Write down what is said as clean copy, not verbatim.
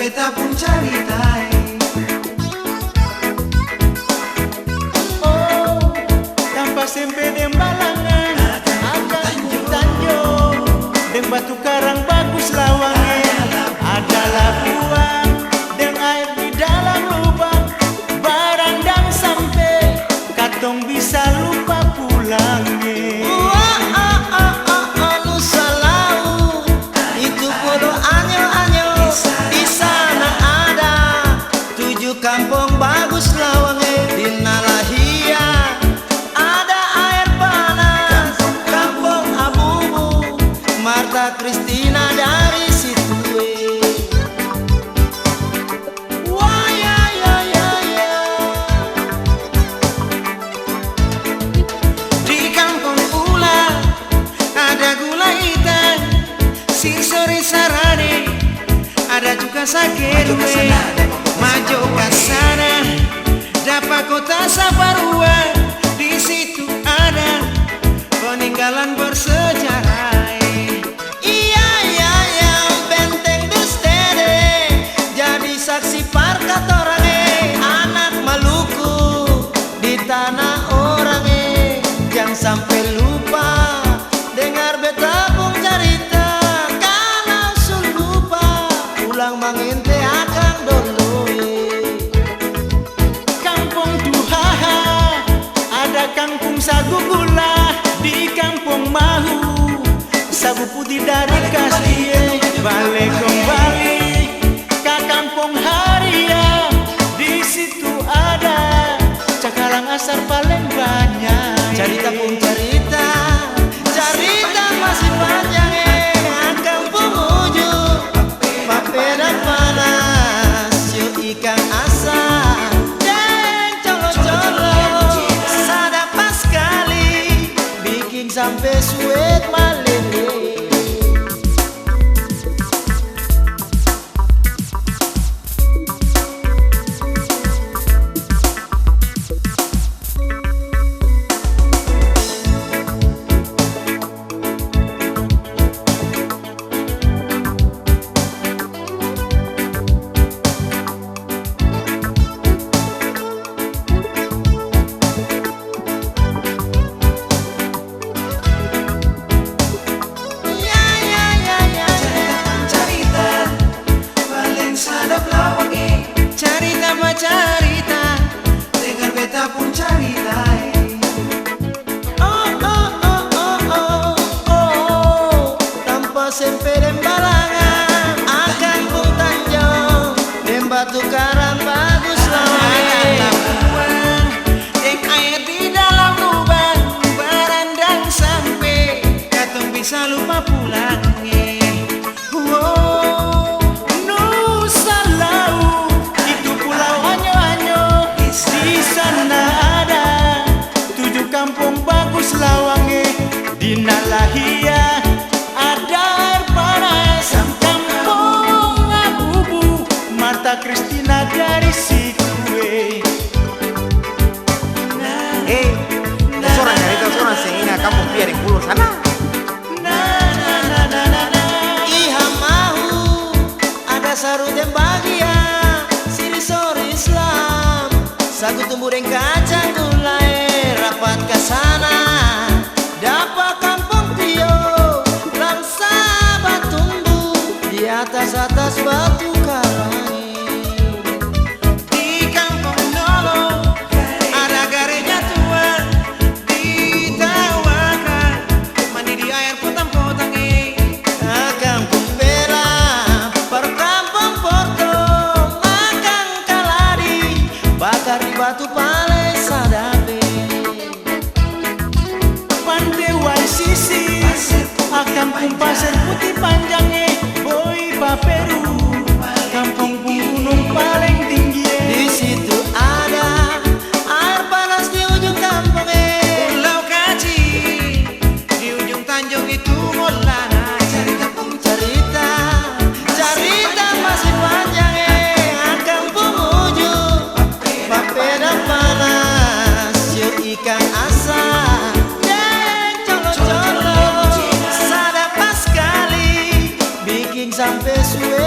beta pun cerita. Oh, tanpa sempe dan balangan akan tanjung dan batu karang bagus lawangnya. Adalah buang dan air di dalam lubang, barang dan sampai katong bisa lupa pulangnya. Kampung bagus lawangnya di Nalahia, ada air panas. Kampung Abubu, Marta Kristina dari situ. Wah ya ya ya ya. Di kampung Ula ada gula hitam, Singsori Sarani, ada juga Sagerwe. Maju ke sana, dapat kota Saparua. Di situ ada peninggalan bersejarah. Iya iya iya, benteng Dustede jadi saksi parkat orang anak Maluku di tanah orang jangan sampai lupa dengar beta pun cerita. Kalau sun lupa ulang manginte akan dulu. Kampung Sagu Gula di Kampung Mahu, sagu putih dari Kastie. Balik kembali ke Kampung Haria, di situ ada cakalang asar paling banyak. Cerita pun cerita, cerita masih panjang Kampung Ujung, papeda panas, yuk ikan asar. Sampai suet malele. Cerita, dengar beta pun cerita. Oh oh oh oh oh oh, tanpa sempe dan balangan akan pun tanjung dan batu karang bagus lawangnya. Deng air di dalam lubang, barang dan sampai katong bisa lupa pulangnya. Kampung bagus lawangnya di Nalahia, ada air panas. Kampung Abubu, Marta Kristina dari situ. Seorang cerita seorang sehingga kamu biar di pulau sana. Iha mahu ada saru dan bahagia, Singsori Islam, sagu tumbuh dan kacang gulai. Rapat ke sana, dapat Kampung Tio, langsa batumbu di atas batu karang. Di Kampung Nolo ada gareja tua di Tawaka, mandi di air potang-potang. Kampung Bela, per Kampung Porto, makan kaladi, bakar di batu pale sadape. Kampung Pasir Putih panjangnya, Boy Paperu, kampung gunung paling tinggi. Di situ ada air panas di ujung kampungnya. Pulau Kaci di ujung Tanjung itu Molana. Cerita pun cerita, cerita masih panjang Kampung Ujung, papeda panas, yuk ikan asar. Sampai suwe